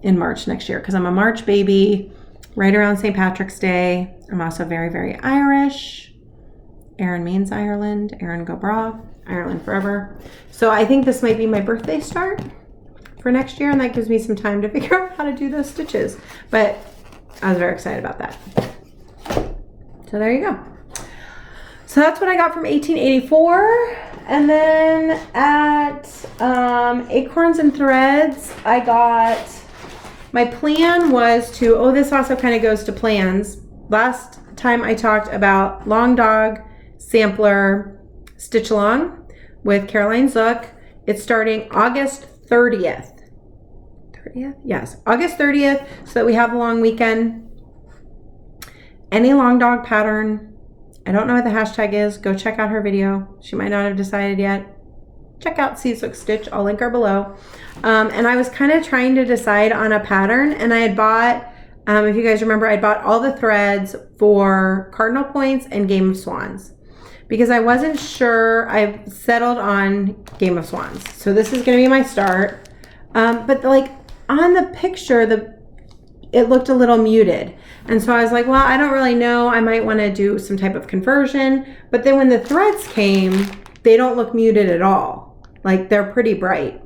Speaker 1: in March next year, because I'm a March baby, right around St. Patrick's Day. I'm also very, very Irish. Erin means Ireland. Erin go bra. Ireland forever. So I think this might be my birthday start for next year, and that gives me some time to figure out how to do those stitches. But I was very excited about that. So there you go. So that's what I got from 1884. And then at Acorns and Threads, I got, my plan was to, this also kind of goes to plans. Last time I talked about Long Dog Sampler Stitch Along with Caroline Zook. It's starting August 30th. 30th? Yes, August 30th, so that we have a long weekend. Any Long Dog pattern. I don't know what the hashtag is. Go check out her video. She might not have decided yet. check out Seaslick Stitch. I'll link her below. And I was kind of trying to decide on a pattern, and I had bought, if you guys remember, I bought all the threads for Cardinal Points and Game of Swans because I wasn't sure. I've settled on Game of Swans. So this is going to be my start. But like on the picture, it looked a little muted. And so I was like, well, I don't really know. I might want to do some type of conversion. But then when the threads came, they don't look muted at all. Like they're pretty bright.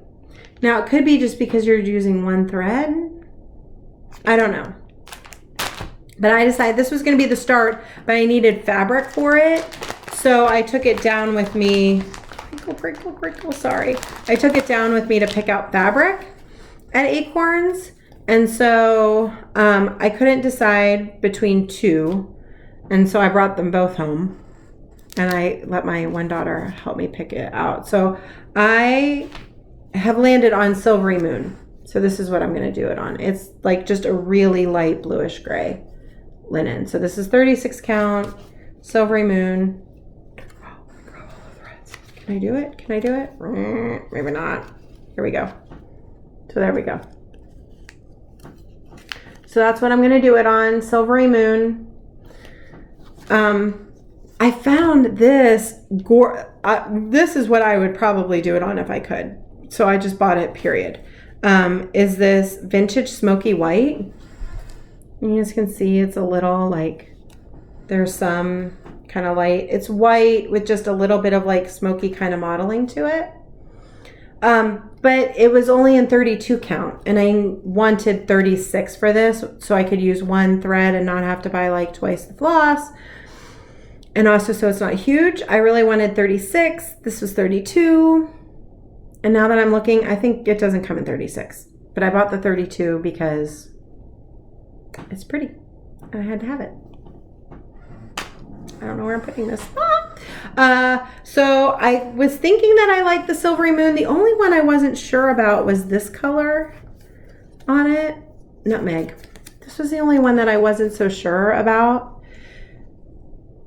Speaker 1: Now it could be just because you're using one thread. I don't know. But I decided this was going to be the start, but I needed fabric for it. So I took it down with me. Crinkle, sorry. I took it down with me to pick out fabric at Acorns. And so I couldn't decide between two. And so I brought them both home. And I let my one daughter help me pick it out. So I have landed on Silvery Moon. So this is what I'm going to do it on. It's like just a really light bluish gray linen. So this is 36 count, Silvery Moon. Oh my God, all the threads. Can I do it? Can I do it? Maybe not. Here we go. So there we go. So that's what I'm going to do it on, Silvery Moon. I found this, this is what I would probably do it on if I could. So I just bought it, period. Is this Vintage Smoky White. You guys can see it's a little like, there's some kind of light. It's white with just a little bit of like smoky kind of modeling to it. But it was only in 32 count and I wanted 36 for this so I could use one thread and not have to buy like twice the floss. And also so it's not huge. I really wanted 36. This was 32. And now that I'm looking, I think it doesn't come in 36. But I bought the 32 because it's pretty. And I had to have it. I don't know where I'm putting this. So I was thinking that I liked the Silvery Moon. The only one I wasn't sure about was this color on it. Nutmeg. This was the only one that I wasn't so sure about.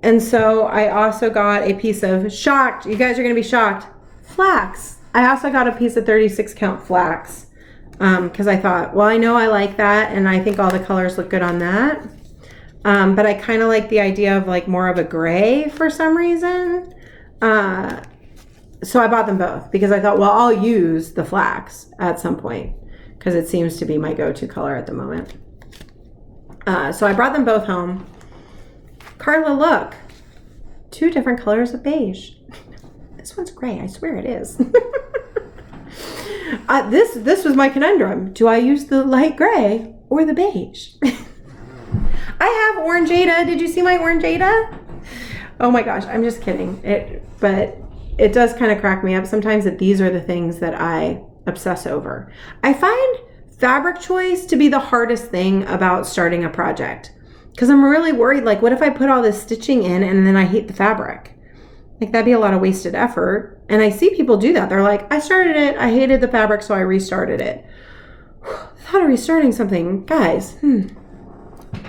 Speaker 1: And so I also got a piece of, shocked, you guys are going to be shocked, Flax. I also got a piece of 36 count Flax because I thought, well, I know I like that and I think all the colors look good on that. But I kind of like the idea of like more of a gray for some reason. So I bought them both because I thought, well, I'll use the Flax at some point because it seems to be my go-to color at the moment. So I brought them both home. Karla, look, 2 different colors of beige. This one's gray, I swear it is. This was my conundrum. Do I use the light gray or the beige? I have Orange Aida. Did you see my Orange Aida? Oh my gosh, I'm just kidding. But it does kind of crack me up sometimes that these are the things that I obsess over. I find fabric choice to be the hardest thing about starting a project because I'm really worried, like, what if I put all this stitching in and then I hate the fabric? Like, that'd be a lot of wasted effort. And I see people do that. They're like, I started it, I hated the fabric, so I restarted it. The thought of restarting something, guys,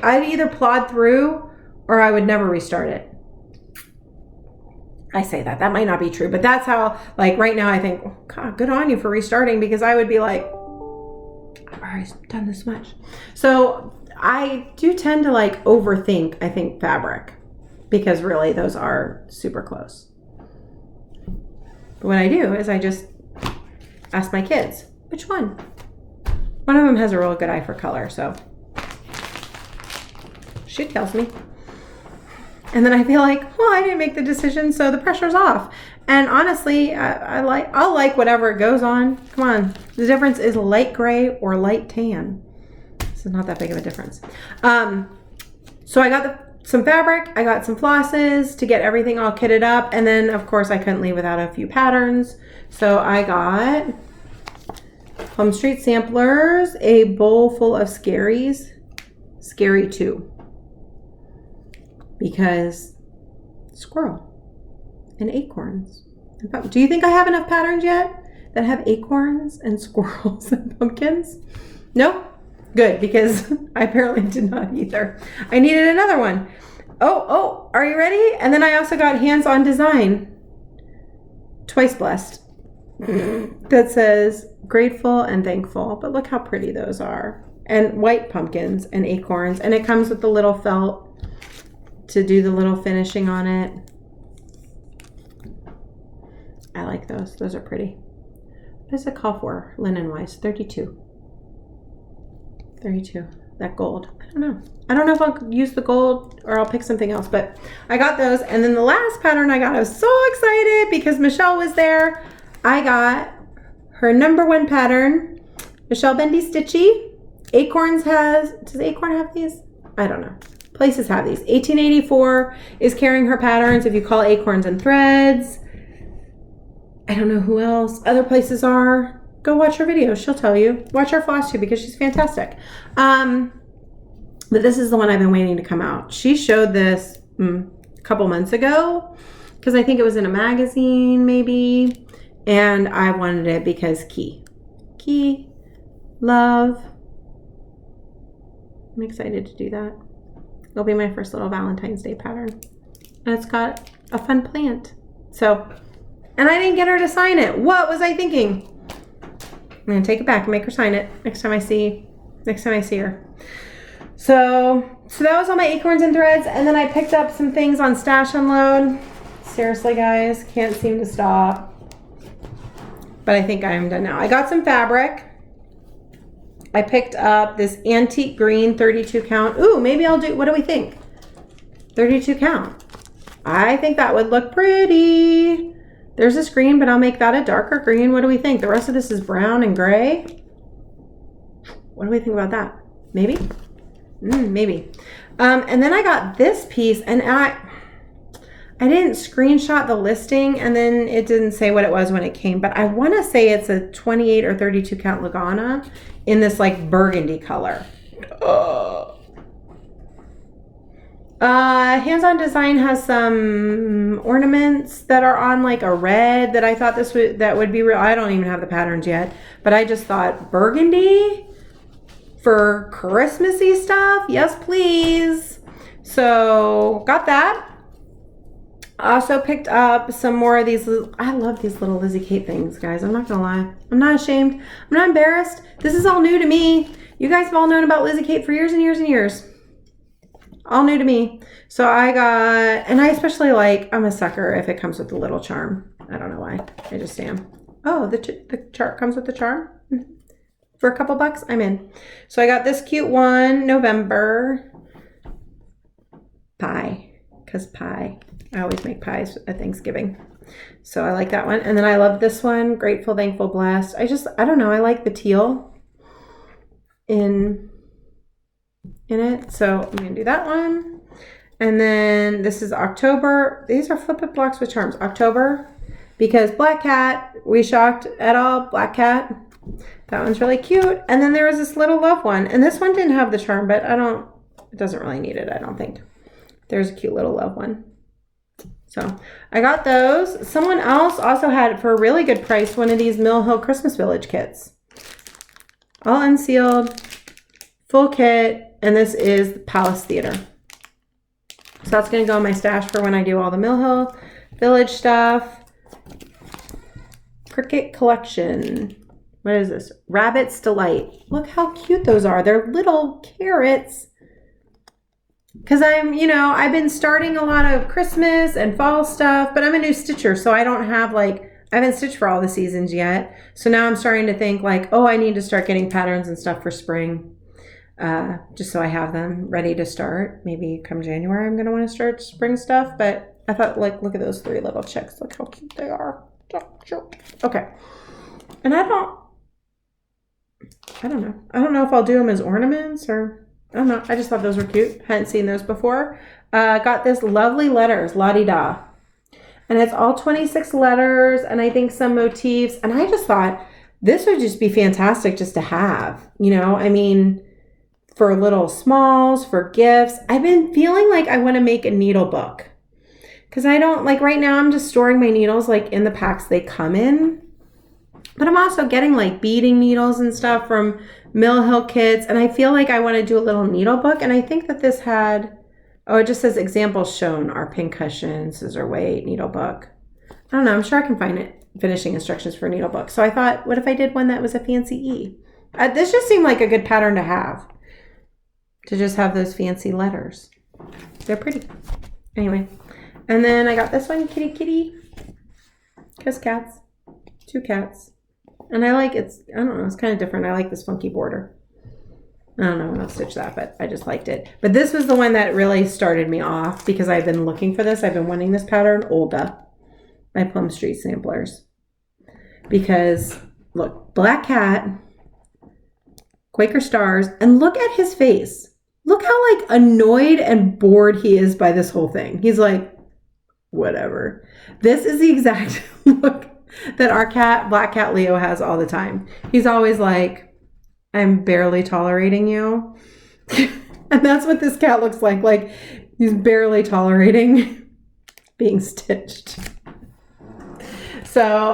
Speaker 1: I'd either plod through or I would never restart it. I say that might not be true, but that's how, like, right now I think, oh, God, good on you for restarting, because I would be like, I've already done this much. So I do tend to like overthink, I think, fabric, because really those are super close. But what I do is I just ask my kids, which one? One of them has a real good eye for color, so she tells me. And then I feel like, well, I didn't make the decision, so the pressure's off. And honestly, I'll like whatever goes on. Come on. The difference is light gray or light tan. This is not that big of a difference. So I got some fabric. I got some flosses to get everything all kitted up. And then, of course, I couldn't leave without a few patterns. So I got Plum Street Samplers, a bowl full of Scaries. Scary 2. Because squirrel and acorns. Do you think I have enough patterns yet that have acorns and squirrels and pumpkins? No? Good, because I apparently did not either. I needed another one. Oh, are you ready? And then I also got Hands on Design. Twice Blessed. that says grateful and thankful. But look how pretty those are. And white pumpkins and acorns. And it comes with the little felt to do the little finishing on it. I like those. Those are pretty. What does it call for linen-wise? 32. 32. That gold. I don't know. I don't know if I'll use the gold or I'll pick something else, but I got those. And then the last pattern I got, I was so excited because Michelle was there. I got her #1 pattern, Michelle Bendy Stitchy. Acorns has, does Acorn have these? I don't know. Places have these. 1884 is carrying her patterns if you call Acorns and Threads. I don't know who else. Other places are. Go watch her video. She'll tell you. Watch her Flosstube because she's fantastic. But this is the one I've been waiting to come out. She showed this a couple months ago because I think it was in a magazine maybe. And I wanted it because key, love. I'm excited to do that. It'll be my first little Valentine's Day pattern. And it's got a fun plant. So, and I didn't get her to sign it. What was I thinking? I'm gonna take it back and make her sign it next time I see her. So that was all my Acorns and Threads. And then I picked up some things on Stash Unload. Seriously, guys, can't seem to stop. But I think I am done now. I got some fabric. I picked up this antique green 32 count. Ooh, maybe I'll do, what do we think? 32 count. I think that would look pretty. There's this green, but I'll make that a darker green. What do we think? The rest of this is brown and gray. What do we think about that? Maybe? Maybe. And then I got this piece, and I didn't screenshot the listing, and then it didn't say what it was when it came, but I want to say it's a 28 or 32 count Lagana in this like burgundy color. Hands-on Design has some ornaments that are on like a red that I thought that would be real. I don't even have the patterns yet, but I just thought burgundy for Christmassy stuff. Yes, please. So got that. I also picked up some more of these. I love these little Lizzie Kate things, guys. I'm not gonna lie. I'm not ashamed. I'm not embarrassed. This is all new to me. You guys have all known about Lizzie Kate for years and years and years. All new to me. So I got, and I especially like, I'm a sucker if it comes with the little charm. I don't know why. I just am. Oh, the chart comes with the charm? For a couple bucks, I'm in. So I got this cute one, November. Pie. Because pie. I always make pies at Thanksgiving. So I like that one. And then I love this one, Grateful, Thankful, Blessed. I don't know, I like the teal in it. So I'm going to do that one. And then this is October. These are Flip It Blocks with Charms. October, because Black Cat, we shocked at all. Black Cat. That one's really cute. And then there was this little love one. And this one didn't have the charm, but it doesn't really need it, I don't think. There's a cute little love one. So I got those. Someone else also had, for a really good price, one of these Mill Hill Christmas Village kits. All unsealed, full kit. And this is the Palace Theater. So that's going to go in my stash for when I do all the Mill Hill Village stuff. Cricket Collection. What is this? Rabbit's Delight. Look how cute those are. They're little carrots. Because I've been starting a lot of Christmas and fall stuff, but I'm a new stitcher, so I don't have I haven't stitched for all the seasons yet. So now I'm starting to think I need to start getting patterns and stuff for spring. Just so I have them ready to start. Maybe come January I'm going to want to start spring stuff, but I thought look at those 3 little chicks. Look how cute they are. Okay. And I don't know. I don't know if I'll do them as ornaments or, I don't know. I just thought those were cute. Hadn't seen those before. Got this Lovely Letters, La-di-da. And it's all 26 letters and I think some motifs. And I just thought this would just be fantastic just to have, for little smalls, for gifts. I've been feeling like I want to make a needle book. Because I don't, right now I'm just storing my needles in the packs they come in. But I'm also getting beading needles and stuff from Mill Hill Kits. And I feel like I want to do a little needle book. And I think that this had, it just says examples shown are pincushion, scissor weight, needle book. I don't know, I'm sure I can find it. finishing instructions for needle book. So I thought, what if I did one that was a fancy E? This just seemed like a good pattern to have. To just have those fancy letters. They're pretty. Anyway. And then I got this one, kitty kitty. Because cats. 2 cats. And I like it's, I don't know, it's kind of different. I like this funky border. I don't know when I'll stitch that, but I just liked it. But this was the one that really started me off because I've been looking for this. I've been wanting this pattern, Olga, by Plum Street Samplers. Because, look, black cat, Quaker stars, and look at his face. Look how, like, annoyed and bored he is by this whole thing. He's like, whatever. This is the exact look that our cat, Black Cat Leo, has all the time. He's always like, I'm barely tolerating you. And that's what this cat looks like. Like, he's barely tolerating being stitched. So,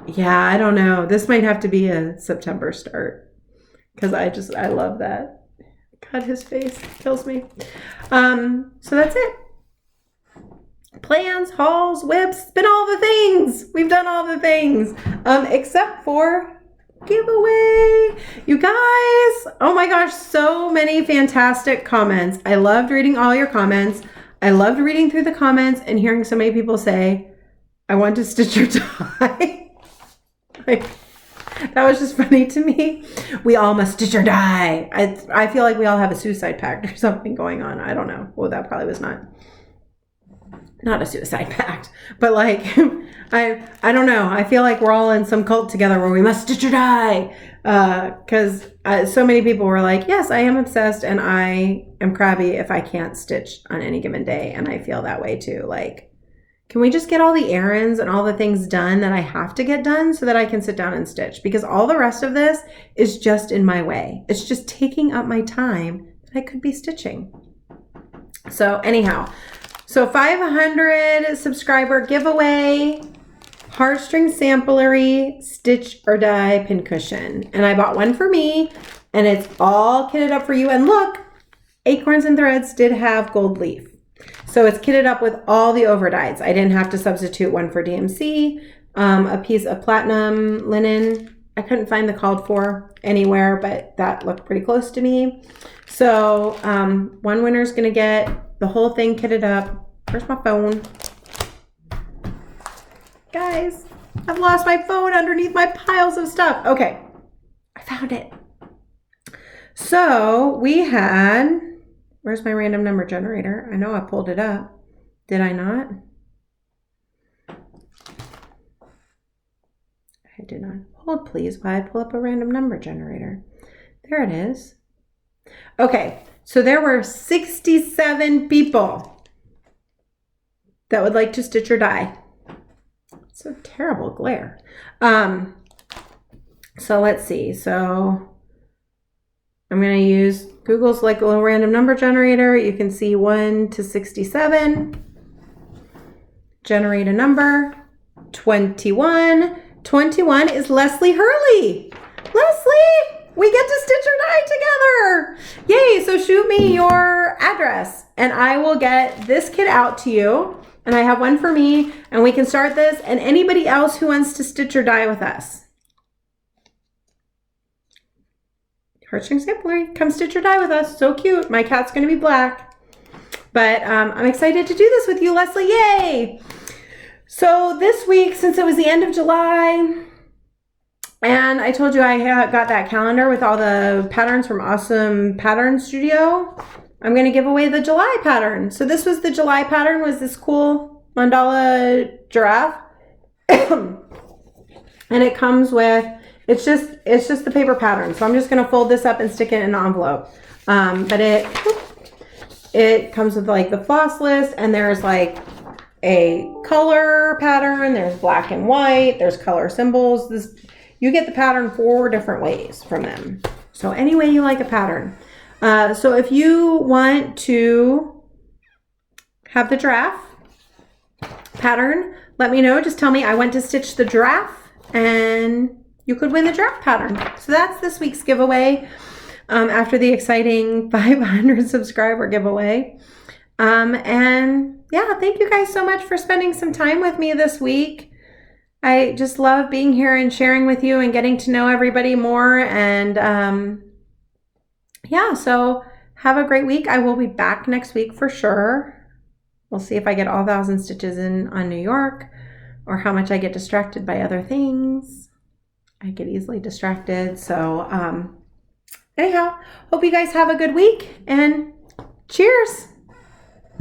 Speaker 1: yeah, I don't know. This might have to be a September start. Because I love that. God, his face kills me. So that's it. Plans, hauls, whips, been all the things. We've done all the things. Except for giveaway. You guys, oh my gosh, so many fantastic comments. I loved reading all your comments. I loved reading through the comments and hearing so many people say, I want to stitch your tie. Like, that was just funny to me. We all must stitch or die. I feel like we all have a suicide pact or something going on. I don't know. Well, that probably was not a suicide pact, but like, I don't know. I feel like we're all in some cult together where we must stitch or die. Cause so many people were like, yes, I am obsessed and I am crabby if I can't stitch on any given day. And I feel that way too. Like, can we just get all the errands and all the things done that I have to get done so that I can sit down and stitch? Because all the rest of this is just in my way. It's just taking up my time that I could be stitching. So anyhow, so 500 subscriber giveaway, heartstring samplery, stitch or die pincushion. And I bought one for me and it's all kitted up for you. And look, Acorns and Threads did have gold leaf. So it's kitted up with all the overdyes. I didn't have to substitute one for DMC, a piece of platinum linen. I couldn't find the called for anywhere, but that looked pretty close to me. So one winner is going to get the whole thing kitted up. Where's my phone? Guys, I've lost my phone underneath my piles of stuff. Okay, I found it. So we had... Where's my random number generator? I know I pulled it up. Did I not? I did not. Hold please while I pull up a random number generator. There it is. Okay, so there were 67 people that would like to stitch or die. It's a terrible glare. So let's see. So I'm going to use Google's like a little random number generator. You can see 1 to 67. Generate a number. 21. 21 is Leslie Hurley. Leslie, we get to stitch or die together. Yay, so shoot me your address and I will get this kit out to you. And I have one for me and we can start this and anybody else who wants to stitch or die with us. Heartstring samplery, come stitch or die with us. So cute. My cat's going to be black. But I'm excited to do this with you, Leslie. Yay! So this week, since it was the end of July, and I told you I got that calendar with all the patterns from Awesome Pattern Studio, I'm going to give away the July pattern. So this was the July pattern, was this cool mandala giraffe. And it comes with... It's just the paper pattern. So I'm just going to fold this up and stick it in an envelope. But it comes with like the floss list and there's like a color pattern. There's black and white. There's color symbols. You get the pattern 4 different ways from them. So any way you like a pattern. So if you want to have the giraffe pattern, let me know. Just tell me I went to stitch the giraffe and you could win the giraffe pattern. So that's this week's giveaway after the exciting 500 subscriber giveaway. And yeah, thank you guys so much for spending some time with me this week. I just love being here and sharing with you and getting to know everybody more. And yeah, so have a great week. I will be back next week for sure. We'll see if I get all 1,000 stitches in on New York or how much I get distracted by other things. I get easily distracted. So anyhow, hope you guys have a good week and cheers.